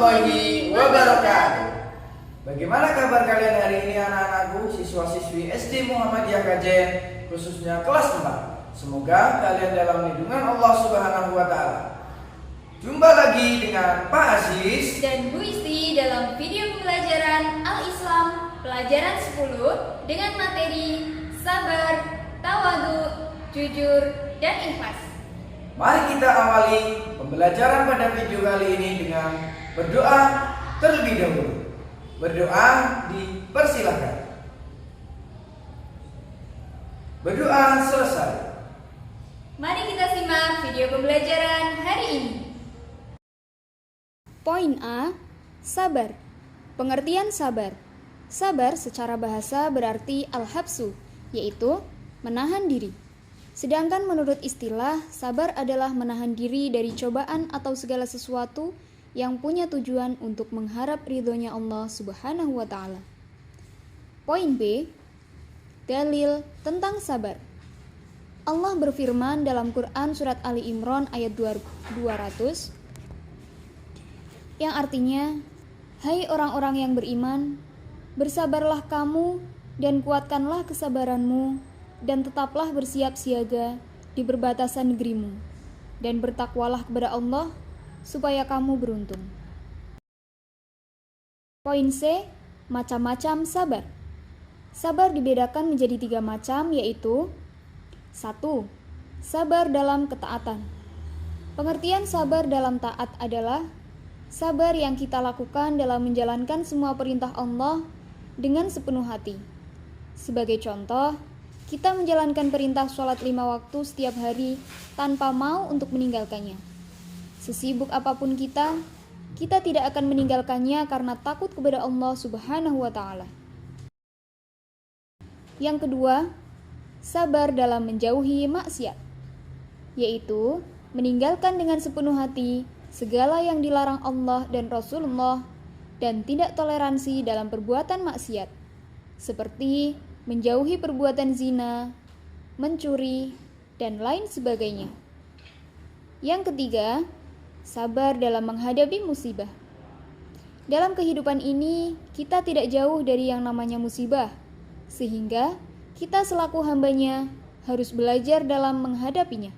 warahmatullahi wabarakatuh. Bagaimana kabar kalian hari ini anak-anakku, siswa-siswi SD Muhammadiyah Kajen, khususnya kelas 4. Semoga kalian dalam lindungan Allah Subhanahu wa taala. Jumpa lagi dengan Pak Aziz dan Bu Isti dalam video pembelajaran Al-Islam pelajaran 10 dengan materi sabar, tawadu, jujur, dan ikhlas. Mari kita awali pembelajaran pada video kali ini dengan berdoa terlebih dahulu. Berdoa dipersilahkan. Berdoa selesai. Mari kita simak video pembelajaran hari ini. Poin A. Sabar. Pengertian sabar. Sabar secara bahasa berarti al-habsu, yaitu menahan diri. Sedangkan menurut istilah, sabar adalah menahan diri dari cobaan atau segala sesuatu yang punya tujuan untuk mengharap ridhonya Allah Subhanahu wa ta'ala. Poin B. Dalil tentang sabar. Allah berfirman dalam Quran surat Ali Imran ayat 200 yang artinya, hai orang-orang yang beriman, bersabarlah kamu dan kuatkanlah kesabaranmu dan tetaplah bersiap siaga di perbatasan negerimu dan bertakwalah kepada Allah supaya kamu beruntung. Poin C. Macam-macam sabar. Sabar dibedakan menjadi 3 macam, yaitu 1. Sabar dalam ketaatan. Pengertian sabar dalam taat adalah sabar yang kita lakukan dalam menjalankan semua perintah Allah dengan sepenuh hati. Sebagai contoh, kita menjalankan perintah sholat 5 waktu setiap hari tanpa mau untuk meninggalkannya. Sesibuk apapun kita tidak akan meninggalkannya karena takut kepada Allah Subhanahu wa ta'ala. Yang kedua, sabar dalam menjauhi maksiat, yaitu meninggalkan dengan sepenuh hati segala yang dilarang Allah dan Rasulullah dan tidak toleransi dalam perbuatan maksiat, seperti menjauhi perbuatan zina, mencuri, dan lain sebagainya. Yang ketiga, sabar dalam menghadapi musibah. Dalam kehidupan ini, kita tidak jauh dari yang namanya musibah, sehingga kita selaku hambanya harus belajar dalam menghadapinya,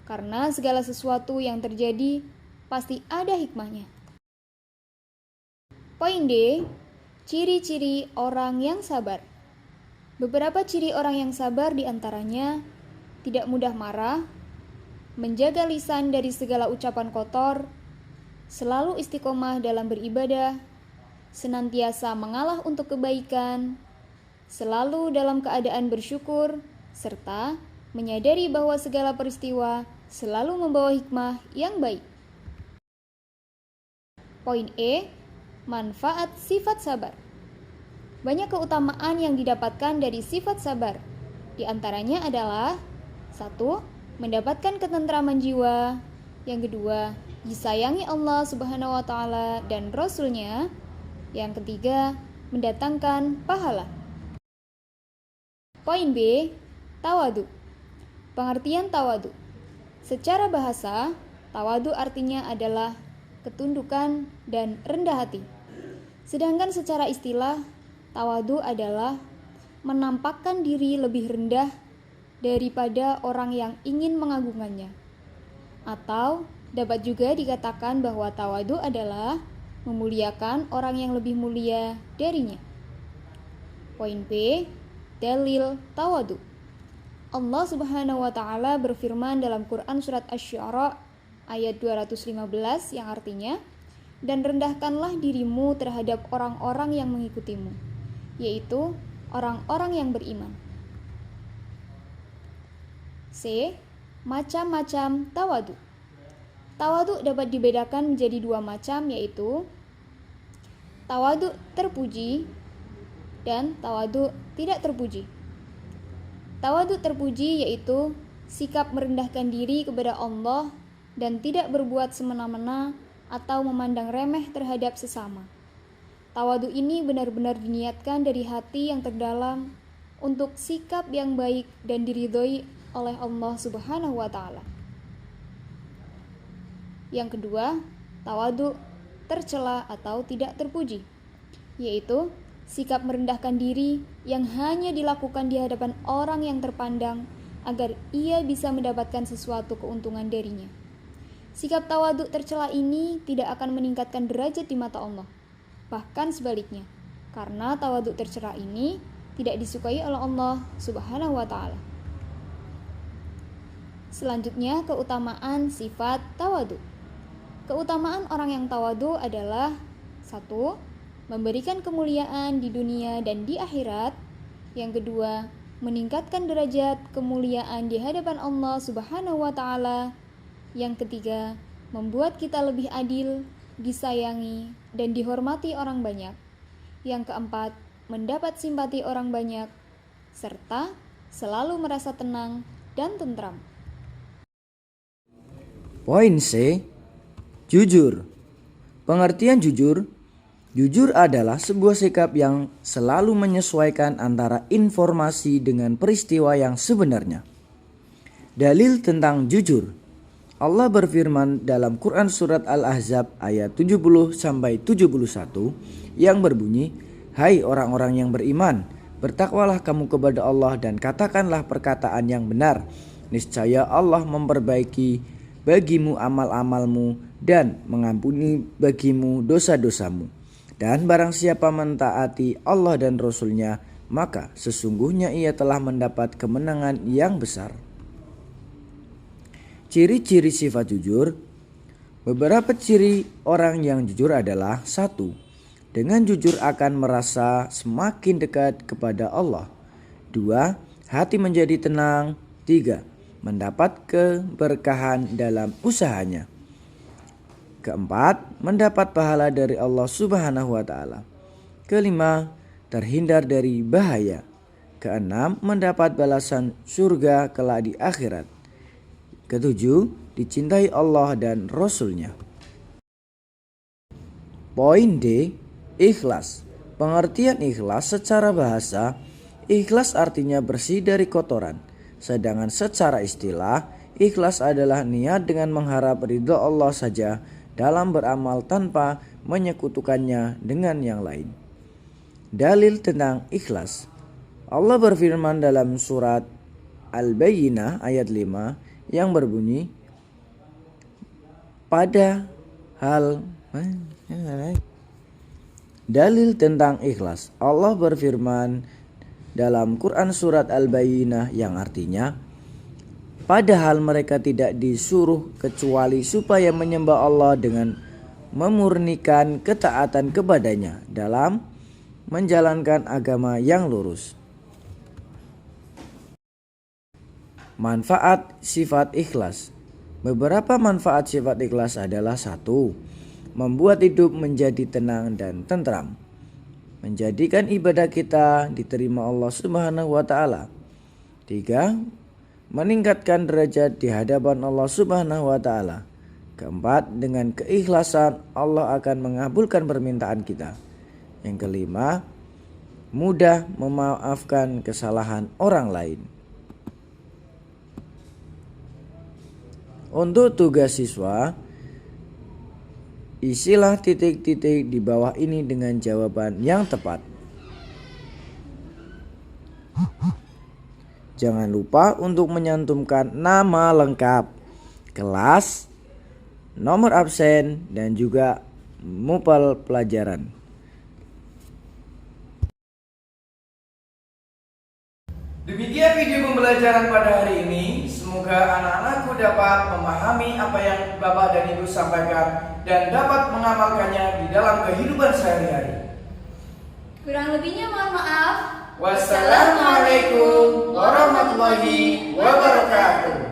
karena segala sesuatu yang terjadi pasti ada hikmahnya. Poin D. Ciri-ciri orang yang sabar. Beberapa ciri orang yang sabar diantaranya tidak mudah marah, menjaga lisan dari segala ucapan kotor, selalu istiqomah dalam beribadah, senantiasa mengalah untuk kebaikan, selalu dalam keadaan bersyukur, serta menyadari bahwa segala peristiwa selalu membawa hikmah yang baik. Poin E. Manfaat sifat sabar. Banyak keutamaan yang didapatkan dari sifat sabar. Di antaranya adalah 1. Mendapatkan ketentraman jiwa. Yang kedua, disayangi Allah Subhanahu wa ta'ala dan Rasul-Nya. Yang ketiga, mendatangkan pahala. Poin B. Tawadu. Pengertian tawadu. Secara bahasa, tawadu artinya adalah ketundukan dan rendah hati. Sedangkan secara istilah, tawadu adalah menampakkan diri lebih rendah daripada orang yang ingin mengagungkannya. Atau dapat juga dikatakan bahwa tawadu adalah memuliakan orang yang lebih mulia darinya. Poin B. Dalil tawadu. Allah Subhanahu wa ta'ala berfirman dalam Quran surat Asy-Syu'ara ayat 215 yang artinya, dan rendahkanlah dirimu terhadap orang-orang yang mengikutimu, yaitu orang-orang yang beriman. C. Macam-macam tawadu. Tawadu dapat dibedakan menjadi 2 macam, yaitu tawadu terpuji dan tawadu tidak terpuji. Tawadu terpuji yaitu sikap merendahkan diri kepada Allah dan tidak berbuat semena-mena atau memandang remeh terhadap sesama. Tawadu ini benar-benar diniatkan dari hati yang terdalam untuk sikap yang baik dan diridhoi oleh Allah Subhanahu wa ta'ala. Yang kedua, tawadu tercela atau tidak terpuji, yaitu sikap merendahkan diri yang hanya dilakukan di hadapan orang yang terpandang agar ia bisa mendapatkan sesuatu keuntungan darinya. Sikap tawaduk tercela ini tidak akan meningkatkan derajat di mata Allah, bahkan sebaliknya, karena tawaduk tercela ini tidak disukai oleh Allah Subhanahu wa Ta'ala. Selanjutnya, keutamaan sifat tawaduk. Keutamaan orang yang tawaduk adalah 1. Memberikan kemuliaan di dunia dan di akhirat. Yang kedua, meningkatkan derajat kemuliaan di hadapan Allah Subhanahu wa Ta'ala. Yang ketiga, membuat kita lebih adil, disayangi, dan dihormati orang banyak. Yang keempat, mendapat simpati orang banyak, serta selalu merasa tenang dan tentram. Poin C. Jujur. Pengertian jujur. Jujur adalah sebuah sikap yang selalu menyesuaikan antara informasi dengan peristiwa yang sebenarnya. Dalil tentang jujur. Allah berfirman dalam Quran surat Al-Ahzab ayat 70-71 yang berbunyi, "Hai orang-orang yang beriman, bertakwalah kamu kepada Allah dan katakanlah perkataan yang benar. Niscaya Allah memperbaiki bagimu amal-amalmu dan mengampuni bagimu dosa-dosamu. Dan barang siapa mentaati Allah dan Rasul-Nya, maka sesungguhnya ia telah mendapat kemenangan yang besar." Ciri-ciri sifat jujur. Beberapa ciri orang yang jujur adalah 1. Dengan jujur akan merasa semakin dekat kepada Allah. 2. Hati menjadi tenang. 3. Mendapat keberkahan dalam usahanya. 4. Mendapat pahala dari Allah Subhanahu wa Ta'ala. 5. Terhindar dari bahaya. 6. Mendapat balasan surga kelak di akhirat. 7. Dicintai Allah dan Rasul-Nya. Poin D. Ikhlas. Pengertian ikhlas secara bahasa, ikhlas artinya bersih dari kotoran. Sedangkan secara istilah, ikhlas adalah niat dengan mengharap ridha Allah saja dalam beramal tanpa menyekutukannya dengan yang lain. Dalil tentang ikhlas. Allah berfirman dalam surat Al-Bayyinah ayat 5 yang berbunyi, dalil tentang ikhlas. Allah berfirman dalam Quran surat Al-Bayyinah yang artinya, padahal mereka tidak disuruh kecuali supaya menyembah Allah dengan memurnikan ketaatan kepadanya dalam menjalankan agama yang lurus. Manfaat sifat ikhlas. Beberapa manfaat sifat ikhlas adalah 1. Membuat hidup menjadi tenang dan tentram. Menjadikan ibadah kita diterima Allah Subhanahu wa Ta'ala. 3. Meningkatkan derajat di hadapan Allah Subhanahu wa Ta'ala. 4. Dengan keikhlasan Allah akan mengabulkan permintaan kita. Yang 5. Mudah memaafkan kesalahan orang lain. Untuk tugas siswa, isilah titik-titik di bawah ini dengan jawaban yang tepat. Jangan lupa untuk menyantumkan nama lengkap, kelas, nomor absen, dan juga mupal pelajaran. Demikian video pembelajaran pada hari ini. Semoga anak-anakku dapat memahami apa yang Bapak dan Ibu sampaikan dan dapat mengamalkannya di dalam kehidupan sehari-hari. Kurang lebihnya mohon maaf. Wassalamualaikum warahmatullahi wabarakatuh.